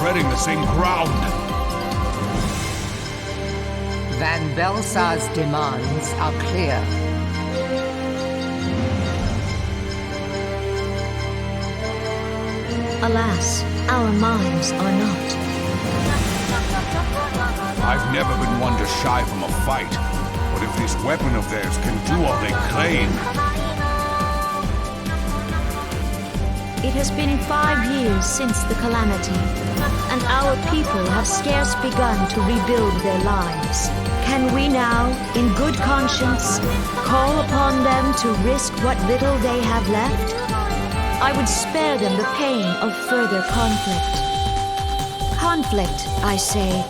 treading the same ground. Van Belsar's demands are clear. Alas, our minds are not. I've never been one to shy from a fight, but if this weapon of theirs can do all they claim... It has been 5 years since the calamity, and our people have scarce begun to rebuild their lives. Can we now, in good conscience, call upon them to risk what little they have left? I would spare them the pain of further conflict. Conflict, I say,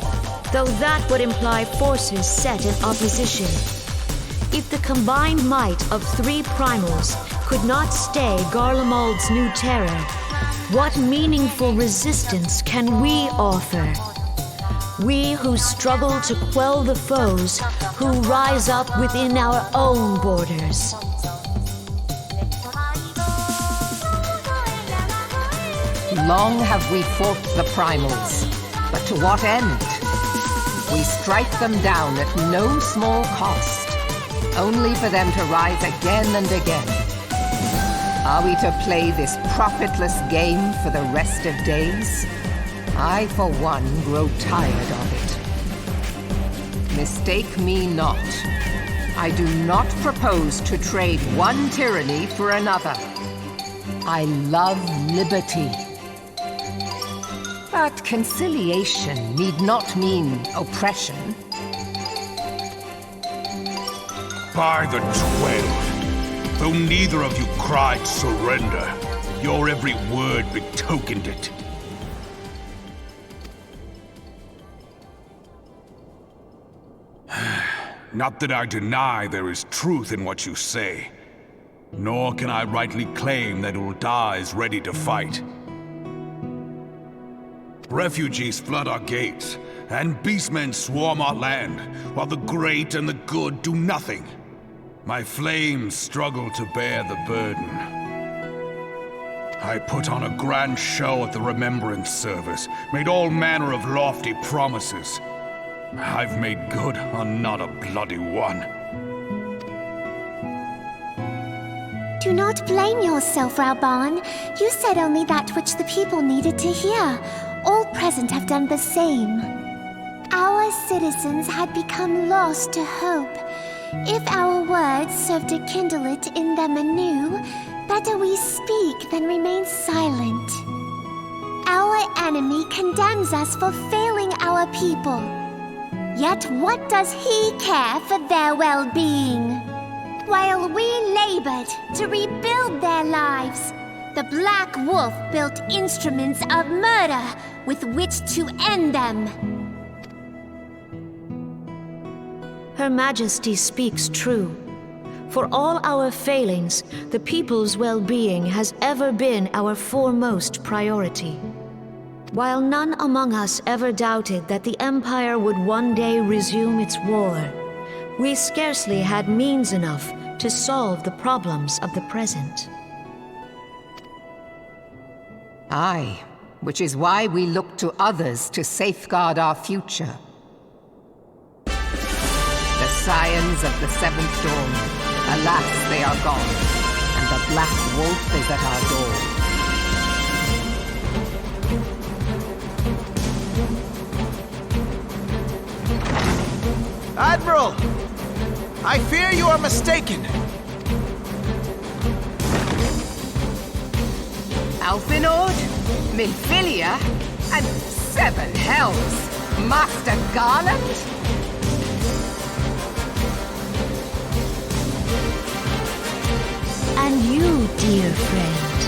though that would imply forces set in opposition. If the combined might of 3 primals could not stay Garlemald's new terror, what meaningful resistance can we offer? We who struggle to quell the foes who rise up within our own borders. Long have we fought the primals, but to what end? We strike them down at no small cost, only for them to rise again and again. Are we to play this profitless game for the rest of days? I, for one, grow tired of it. Mistake me not. I do not propose to trade one tyranny for another. I love liberty. But conciliation need not mean oppression. By the 12, though neither of you cried surrender, your every word betokened it. Not that I deny there is truth in what you say, nor can I rightly claim that Ul'dah is ready to fight. Refugees flood our gates, and beastmen swarm our land, while the great and the good do nothing. My flames struggle to bear the burden. I put on a grand show at the Remembrance service, made all manner of lofty promises. I've made good on not a bloody one. Do not blame yourself, Raubahn. You said only that which the people needed to hear. All present have done the same. Our citizens had become lost to hope. If our words serve to kindle it in them anew, better we speak than remain silent. Our enemy condemns us for failing our people. Yet what does he care for their well-being? While we labored to rebuild their lives, the Black Wolf built instruments of murder with which to end them. Her Majesty speaks true. For all our failings, the people's well-being has ever been our foremost priority. While none among us ever doubted that the Empire would one day resume its war, we scarcely had means enough to solve the problems of the present. Aye, which is why we look to others to safeguard our future. The scions of the Seventh Dawn, alas, they are gone, and the Black Wolf is at our door. Admiral! I fear you are mistaken. Alphinaud, Minfilia, and 7 hells! Master Garland? And you, dear friend.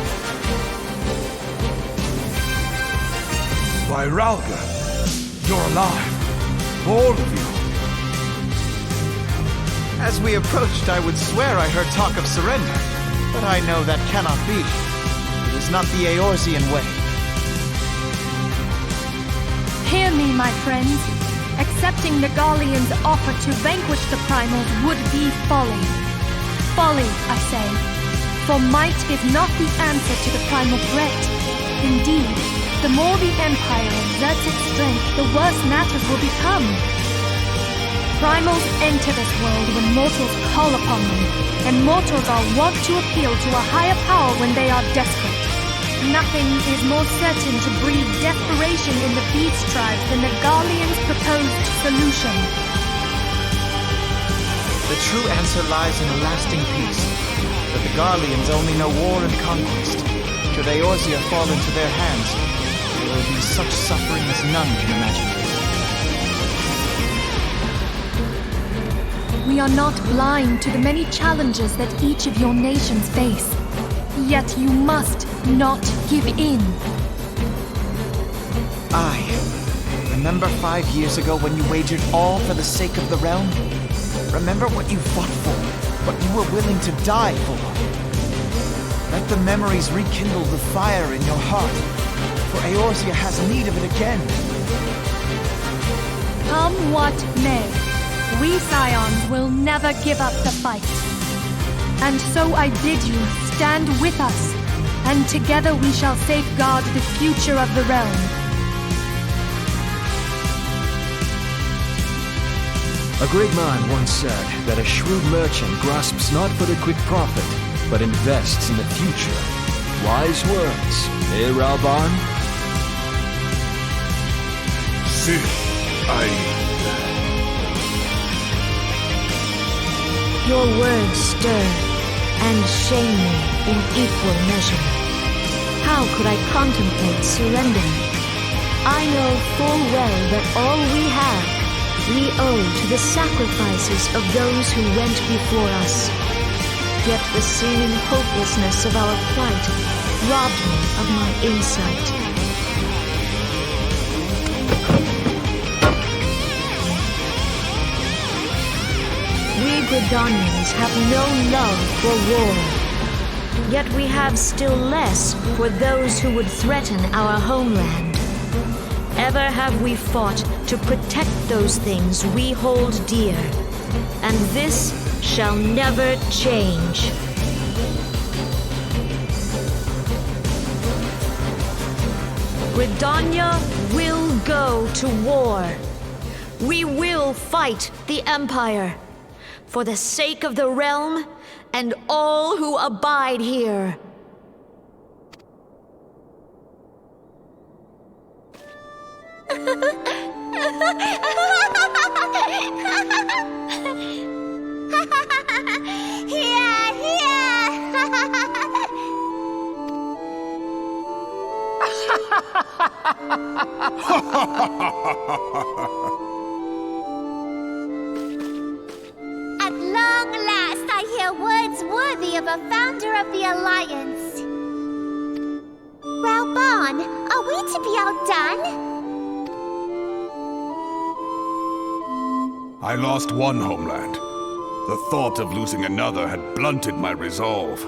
By Rhalga, you're alive. All of you. As we approached, I would swear I heard talk of surrender, but I know that cannot be. It is not the Eorzean way. Hear me, my friends. Accepting the Garlean's offer to vanquish the Primals would be folly. Folly, I say. For might is not the answer to the primal threat. Indeed, The more the Empire exerts its strength, the worse matters will become. Primals enter this world when mortals call upon them, and mortals are wont to appeal to a higher power when they are desperate. Nothing is more certain to breed desperation in the beast tribe than the Garleans' proposed solution. The true answer lies in a lasting peace. But the Garleans only know war and conquest. Should Eorzea fall into their hands, there will be such suffering as none can imagine. We are not blind to the many challenges that each of your nations face. Yet you must not give in. Remember 5 years ago when you wagered all for the sake of the realm? Remember what you fought for, what you were willing to die for. Let the memories rekindle the fire in your heart, for Eorzea has need of it again. Come what may, we Scions will never give up the fight. And so I bid you stand with us, and together we shall safeguard the future of the realm. A great man once said that a shrewd merchant grasps not for the quick profit, but invests in the future. Wise words, eh, Ralban? Si, Your words stir and shame me in equal measure. How could I contemplate surrender? I know full well that all we have, we owe to the sacrifices of those who went before us. Yet the seeming hopelessness of our plight robbed me of my insight. We Gridanians have no love for war. Yet we have still less for those who would threaten our homeland. Ever have we fought to protect those things we hold dear, and this shall never change. Gridania will go to war. We will fight the Empire for the sake of the realm and all who abide here. At long last, I hear words worthy of a founder of the Alliance. Ralban, are we to be outdone? I lost one homeland. The thought of losing another had blunted my resolve.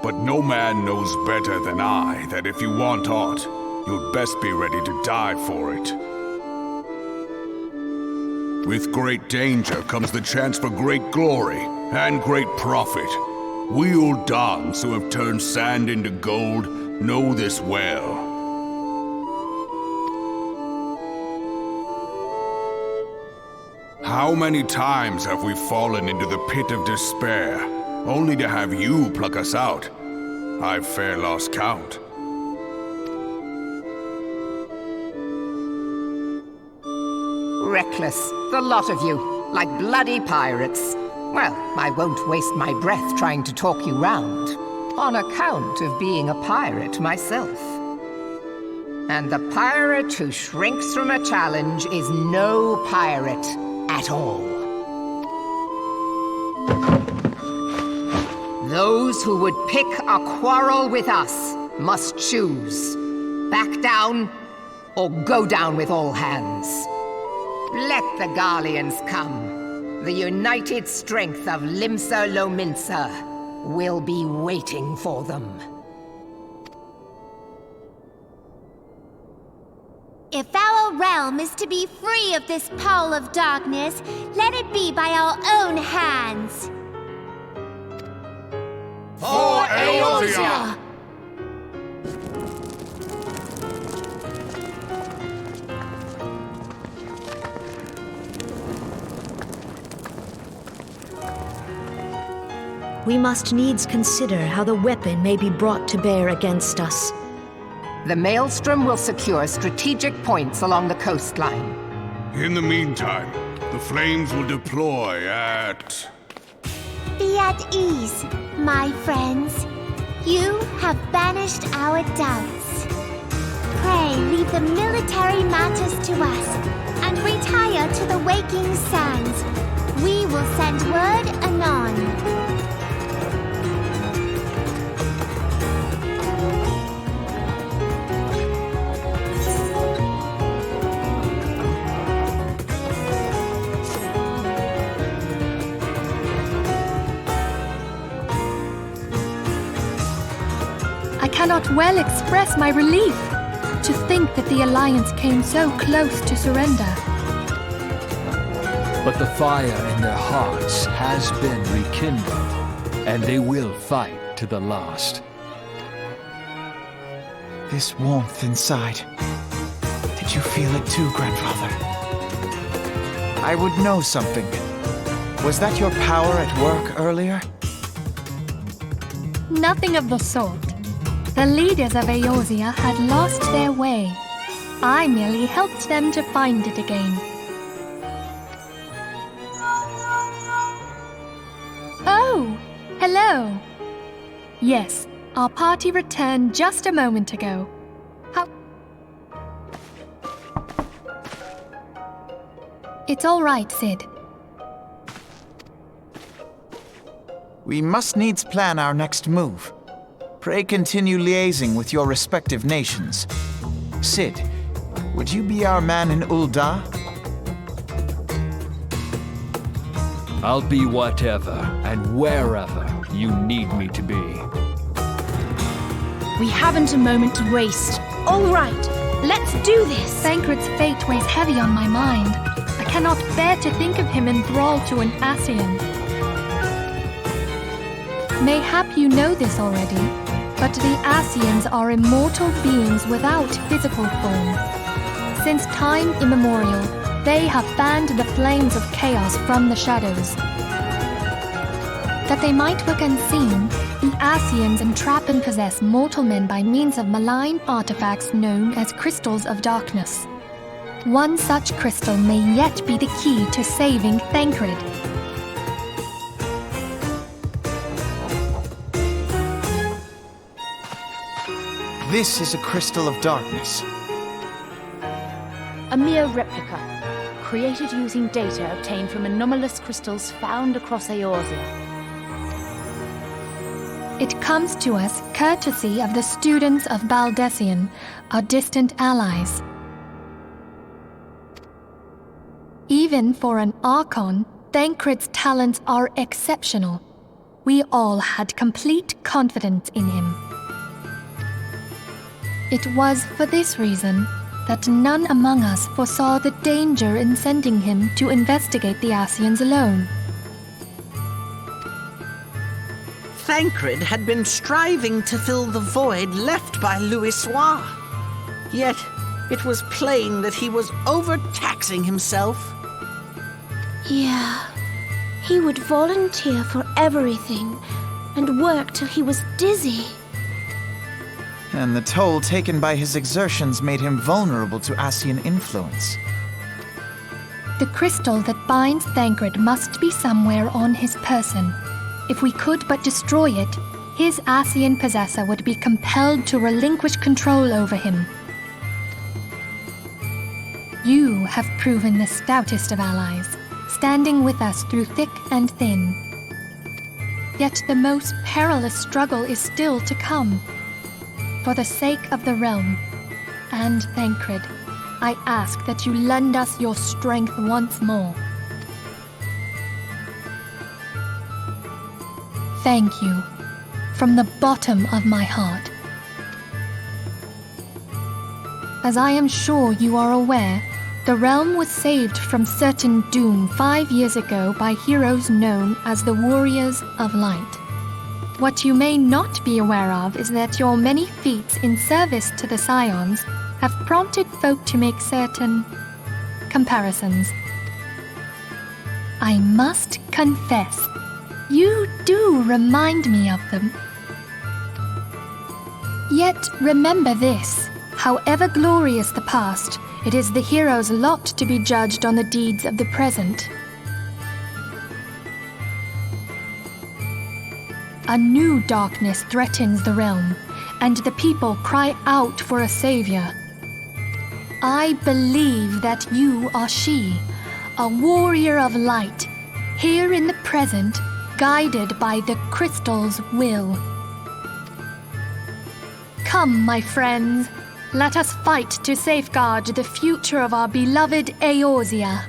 But no man knows better than I that if you want aught, you'd best be ready to die for it. With great danger comes the chance for great glory and great profit. We Uldans who have turned sand into gold know this well. How many times have we fallen into the pit of despair, only to have you pluck us out? I've fair lost count. Reckless, the lot of you, like bloody pirates. Well, I won't waste my breath trying to talk you round, on account of being a pirate myself. And the pirate who shrinks from a challenge is no pirate at all. Those who would pick a quarrel with us must choose. Back down, or go down with all hands. Let the Garleans come. The united strength of Limsa Lominsa will be waiting for them. If our realm is to be free of this pall of darkness, let it be by our own hands. Eorzea! We must needs consider how the weapon may be brought to bear against us. The Maelstrom will secure strategic points along the coastline. In the meantime, the flames will deploy at... Be at ease, my friends. You have banished our doubts. Pray leave the military matters to us, and retire to the waking sands. We will send word anon. I cannot well express my relief to think that the Alliance came so close to surrender. But the fire in their hearts has been rekindled, and they will fight to the last. This warmth inside. Did you feel it too, Grandfather? I would know something. Was that your power at work earlier? Nothing of the sort. The leaders of Eorzea had lost their way. I merely helped them to find it again. Oh, hello. Yes, our party returned just a moment ago. How... It's all right, Cid. We must needs plan our next move. Pray continue liaising with your respective nations. Cid, would you be our man in Ul'dah? I'll be whatever and wherever you need me to be. We haven't a moment to waste. All right, let's do this! Thancred's fate weighs heavy on my mind. I cannot bear to think of him enthralled to an Ascian. Mayhap you know this already, but the Ascians are immortal beings without physical form. Since time immemorial, they have fanned the flames of chaos from the shadows. That they might look unseen, the Ascians entrap and possess mortal men by means of malign artifacts known as Crystals of Darkness. One such crystal may yet be the key to saving Thancred. This is a Crystal of Darkness. A mere replica, created using data obtained from anomalous crystals found across Eorzea. It comes to us courtesy of the students of Baldesion, our distant allies. Even for an Archon, Thancred's talents are exceptional. We all had complete confidence in him. It was for this reason that none among us foresaw the danger in sending him to investigate the Ascians alone. Thancred had been striving to fill the void left by Louisoix. Yet, it was plain that he was overtaxing himself. Yeah, he would volunteer for everything and work till he was dizzy. And the toll taken by his exertions made him vulnerable to Ascian influence. The crystal that binds Thancred must be somewhere on his person. If we could but destroy it, his Ascian possessor would be compelled to relinquish control over him. You have proven the stoutest of allies, standing with us through thick and thin. Yet the most perilous struggle is still to come. For the sake of the realm, and Thancred, I ask that you lend us your strength once more. Thank you, from the bottom of my heart. As I am sure you are aware, the realm was saved from certain doom 5 years ago by heroes known as the Warriors of Light. What you may not be aware of is that your many feats in service to the Scions have prompted folk to make certain comparisons. I must confess, you do remind me of them. Yet remember this, however glorious the past, it is the hero's lot to be judged on the deeds of the present. A new darkness threatens the realm, and the people cry out for a savior. I believe that you are she, a warrior of light, here in the present, guided by the crystal's will. Come, my friends, let us fight to safeguard the future of our beloved Eorzea.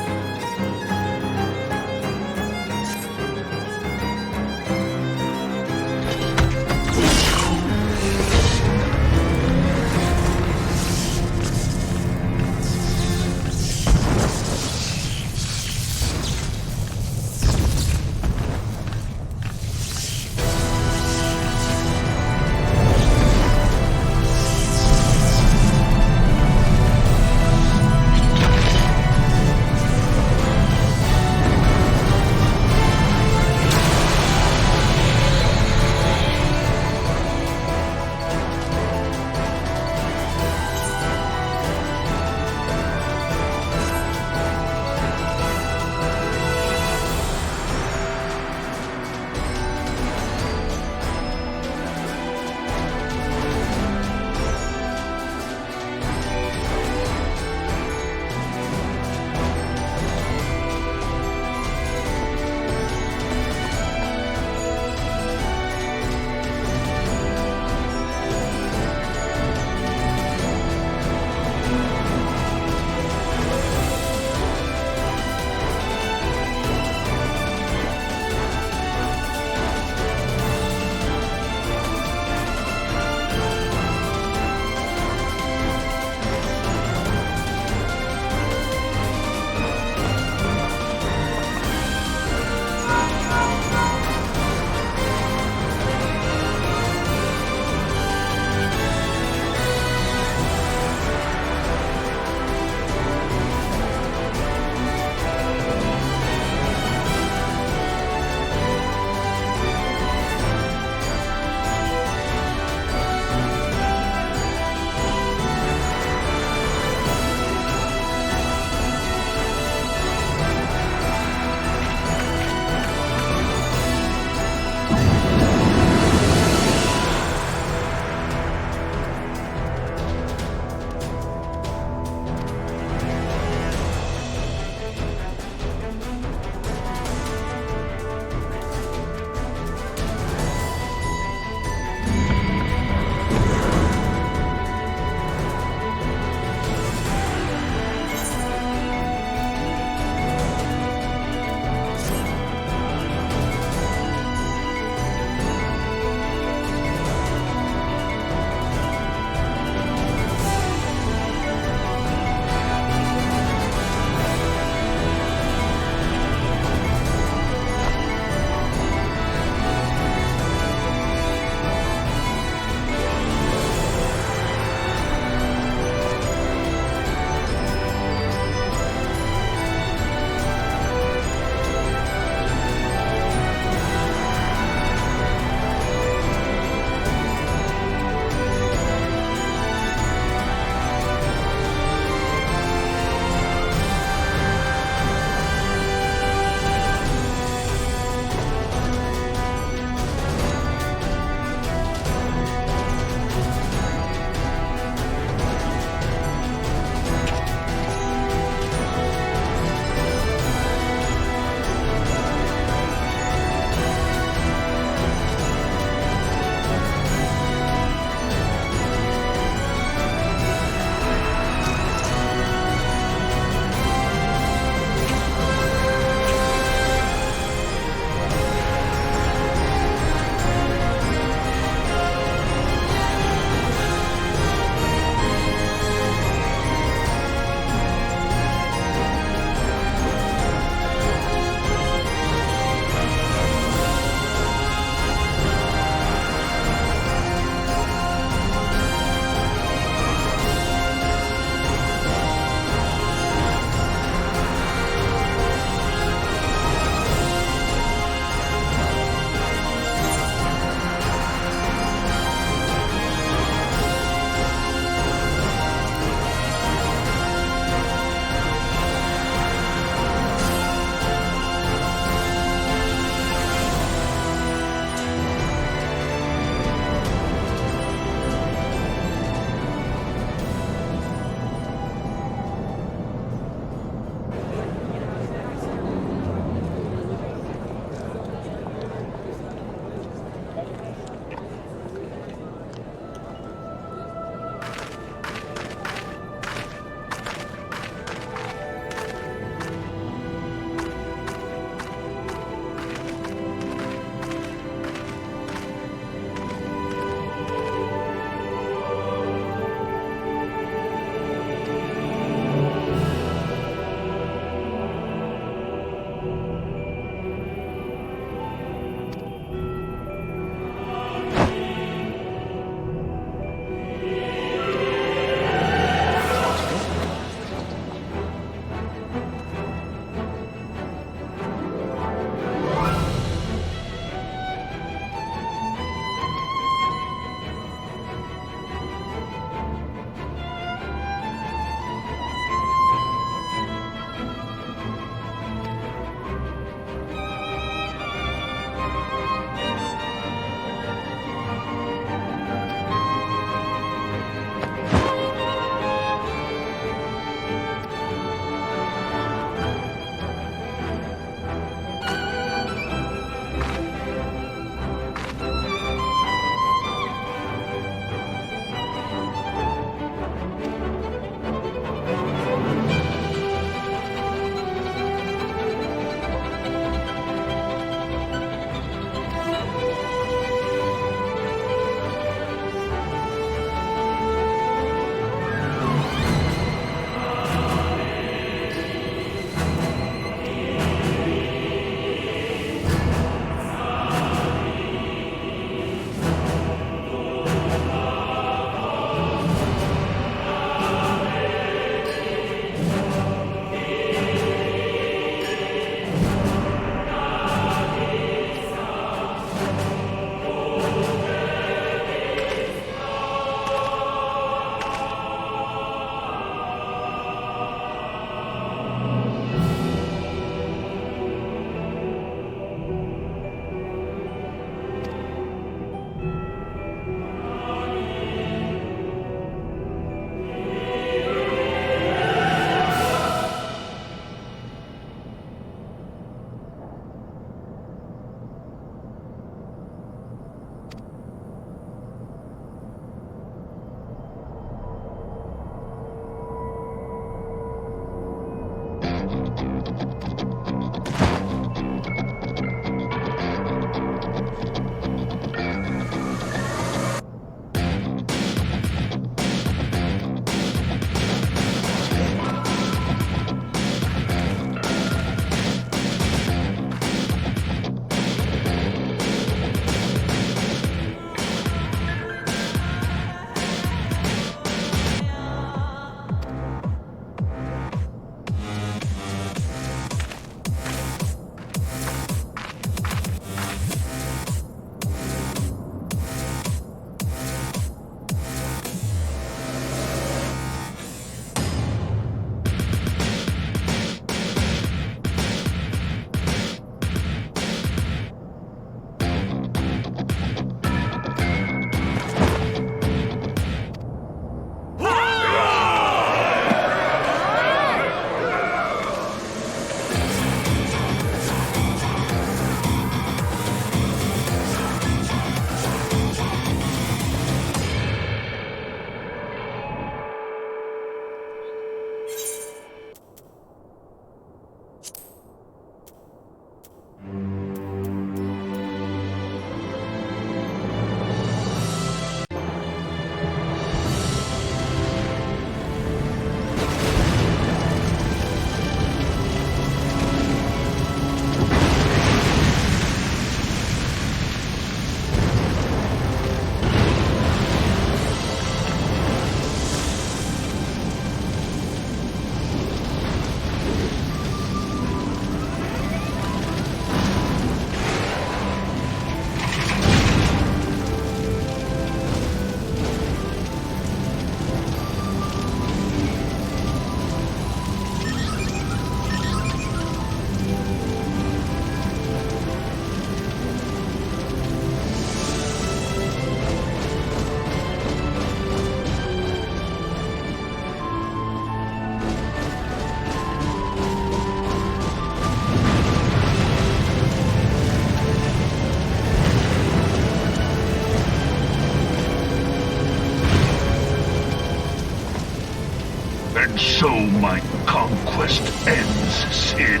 And so my conquest ends, Cid.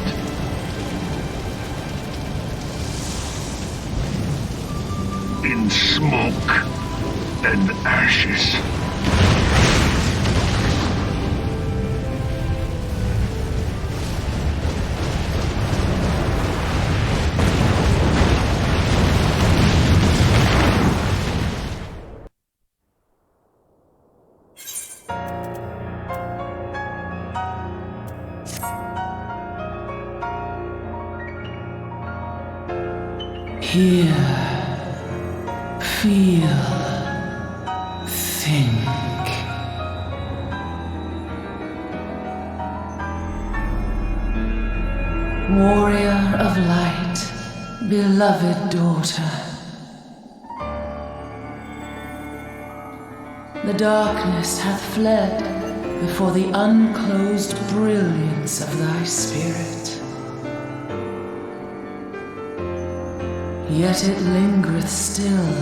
In smoke and ashes. Hear, feel, think. Warrior of light, beloved daughter. The darkness hath fled before the unclosed brilliance of thy spirit. Yet it lingereth still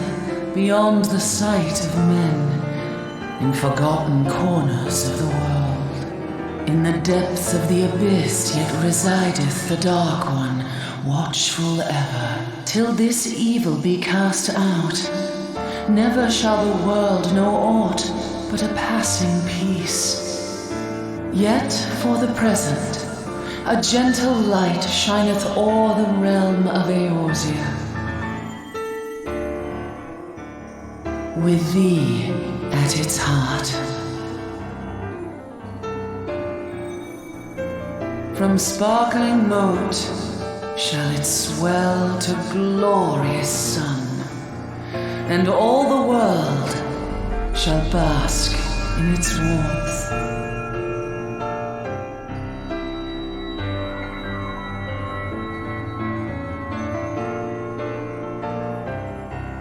beyond the sight of men, in forgotten corners of the world. In the depths of the abyss yet resideth the Dark One, watchful ever, till this evil be cast out. Never shall the world know aught but a passing peace. Yet for the present, a gentle light shineth o'er the realm of Eorzea. With thee at its heart. From sparkling moat shall it swell to glorious sun, and all the world shall bask in its warmth.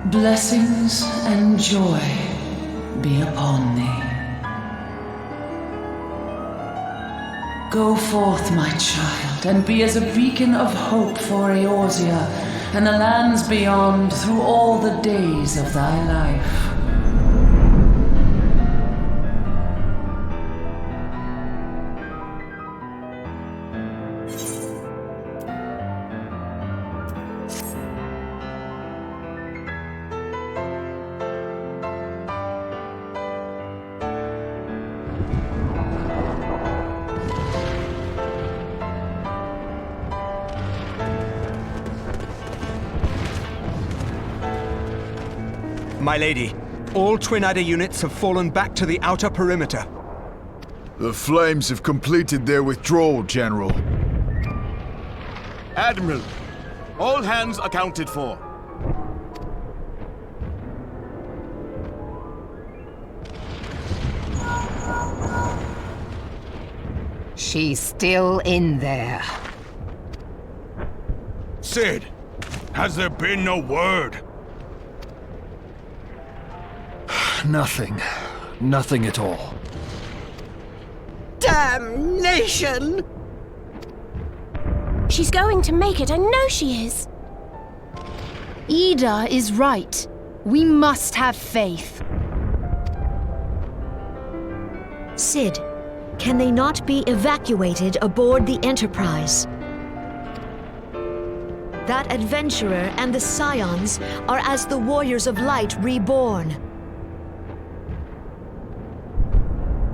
Blessings and joy be upon thee. Go forth, my child, and be as a beacon of hope for Eorzea and the lands beyond through all the days of thy life. My lady, all Twin Adder units have fallen back to the outer perimeter. The Flames have completed their withdrawal, General. Admiral, all hands accounted for. She's still in there. Cid, has there been no word? Nothing. Nothing at all. Damnation! She's going to make it, I know she is. Ida is right. We must have faith. Cid, can they not be evacuated aboard the Enterprise? That adventurer and the Scions are as the Warriors of Light reborn.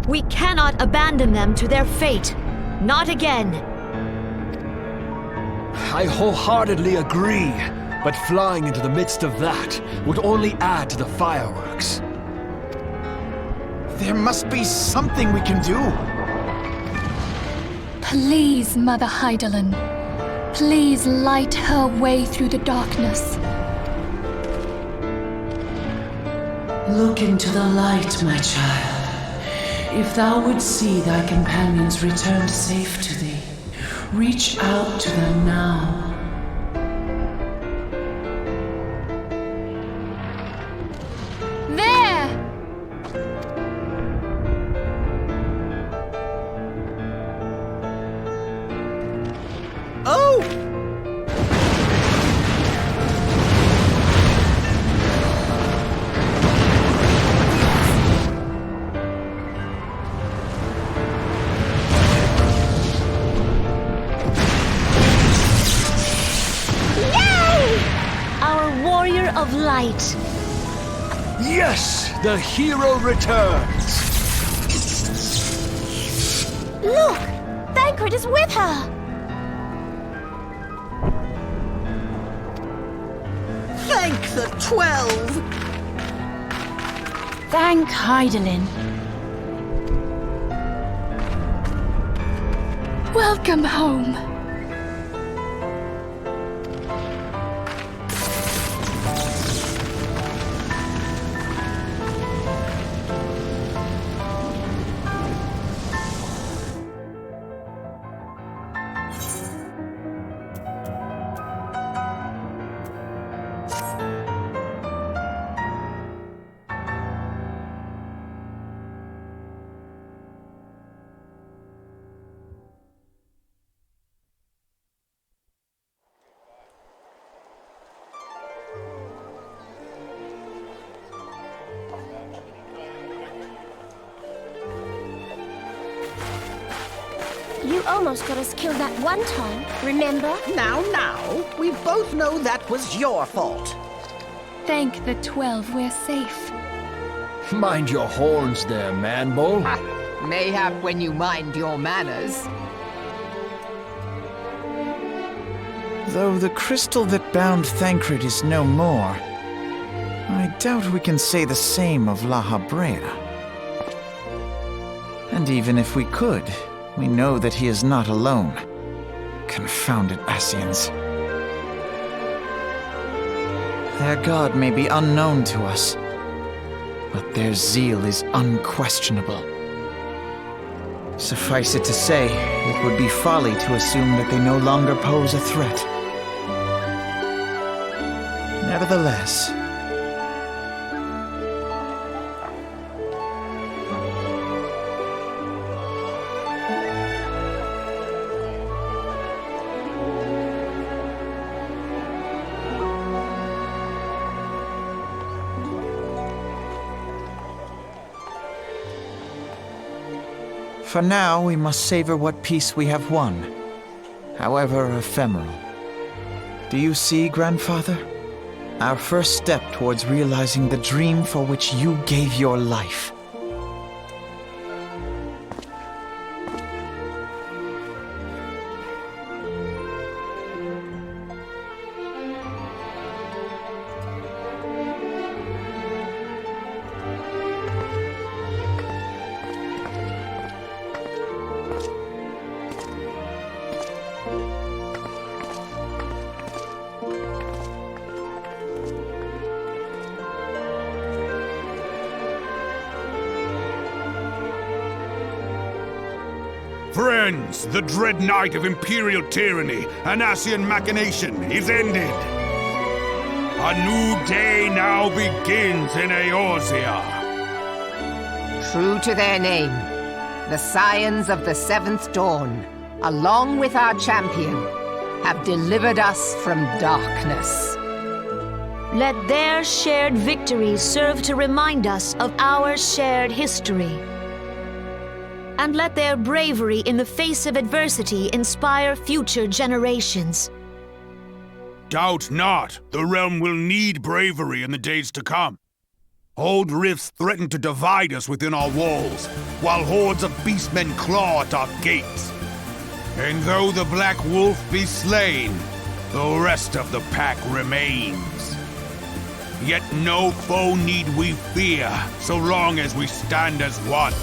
We cannot abandon them to their fate. Not again. I wholeheartedly agree, but flying into the midst of that would only add to the fireworks. There must be something we can do. Please, Mother Hydaelyn. Please light her way through the darkness. Look into the light, my child. If thou would see thy companions returned safe to thee, reach out to them now. of light. Yes! The hero returns! Look! Thancred is with her! Thank the 12! Thank Hydaelyn. Welcome home. You almost got us killed that one time, remember? Now, we both know that was your fault. Thank the 12 we're safe. Mind your horns there, Manbull. Mayhap when you mind your manners. Though the crystal that bound Thancred is no more, I doubt we can say the same of La Habrea. And even if we could, we know that he is not alone. Confounded Ascians. Their god may be unknown to us, but their zeal is unquestionable. Suffice it to say, it would be folly to assume that they no longer pose a threat. Nevertheless, for now, we must savor what peace we have won, however ephemeral. Do you see, Grandfather? Our first step towards realizing the dream for which you gave your life. Friends, the dread night of Imperial tyranny and Ascian machination is ended. A new day now begins in Eorzea. True to their name, the Scions of the Seventh Dawn, along with our champion, have delivered us from darkness. Let their shared victory serve to remind us of our shared history. And let their bravery in the face of adversity inspire future generations. Doubt not, the realm will need bravery in the days to come. Old rifts threaten to divide us within our walls, while hordes of beastmen claw at our gates. And though the Black Wolf be slain, the rest of the pack remains. Yet no foe need we fear, so long as we stand as one.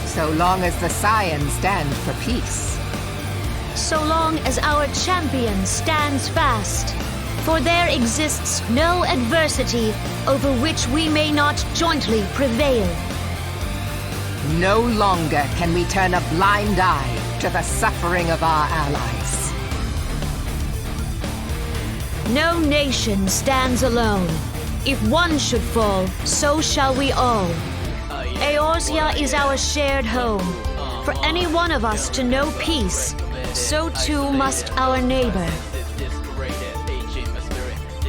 So long as the Scions stand for peace. So long as our champion stands fast. For there exists no adversity over which we may not jointly prevail. No longer can we turn a blind eye to the suffering of our allies. No nation stands alone. If one should fall, so shall we all. Eorzea is our shared home. For any one of us to know peace, so too must our neighbor.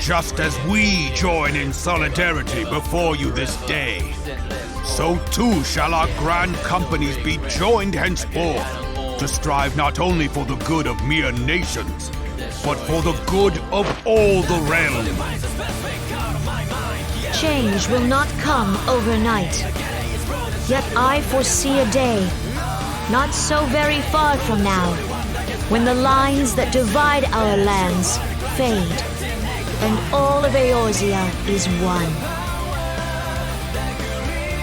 Just as we join in solidarity before you this day, so too shall our grand companies be joined henceforth to strive not only for the good of mere nations, but for the good of all the realm. Change will not come overnight. Yet I foresee a day, not so very far from now, when the lines that divide our lands fade, and all of Eorzea is one.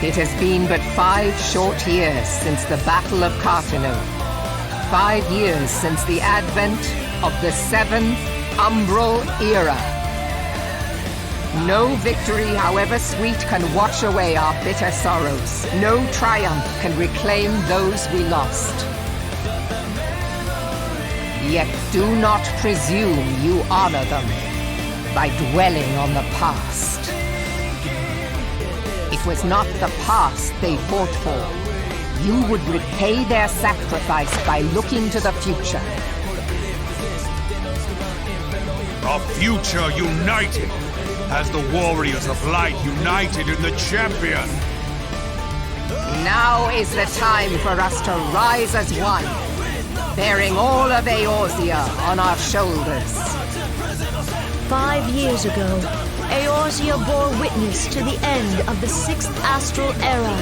It has been but 5 short years since the Battle of Carteneau. 5 years since the advent of the 7th Umbral Era. No victory, however sweet, can wash away our bitter sorrows. No triumph can reclaim those we lost. Yet do not presume you honor them by dwelling on the past. It was not the past they fought for. You would repay their sacrifice by looking to the future. A future united, as the warriors of light united in the champion. Now is the time for us to rise as one, bearing all of Eorzea on our shoulders. 5 years ago, Eorzea bore witness to the end of the 6th Astral Era.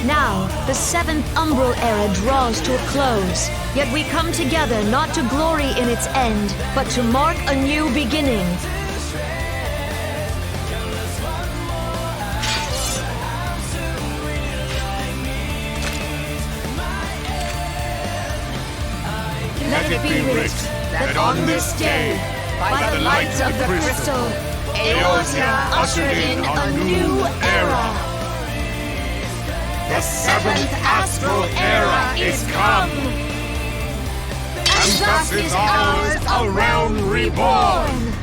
Now, the 7th Umbral Era draws to a close, yet we come together not to glory in its end, but to mark a new beginning. Let it be writ that on this day, by the light of the crystal, Eorzea ushered in a new era. The 7th Astral Era is come, and thus is ours a realm reborn.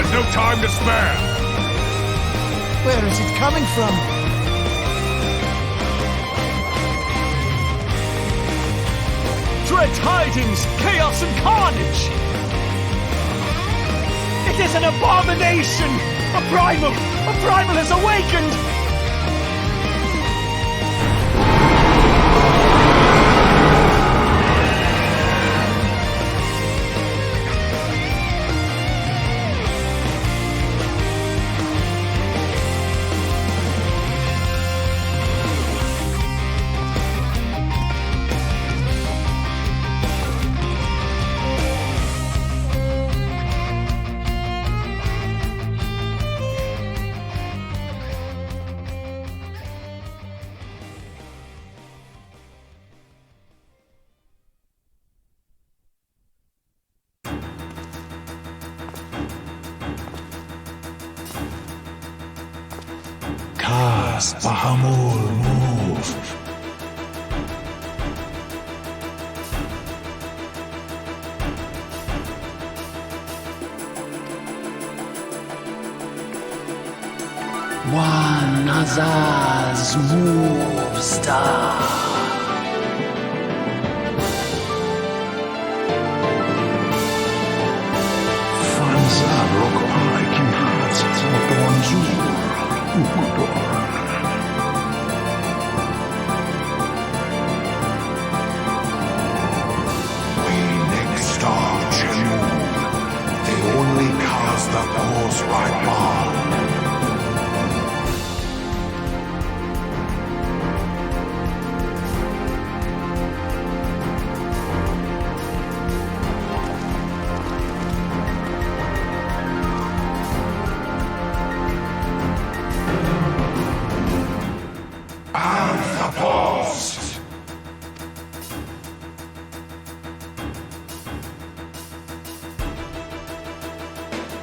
There's no time to spare! Where is it coming from? Dread tidings, chaos and carnage! It is an abomination! A primal has awakened! Cast Bahamul move. One Azaz move star.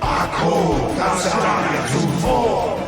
Ako, thou Saraya to fall.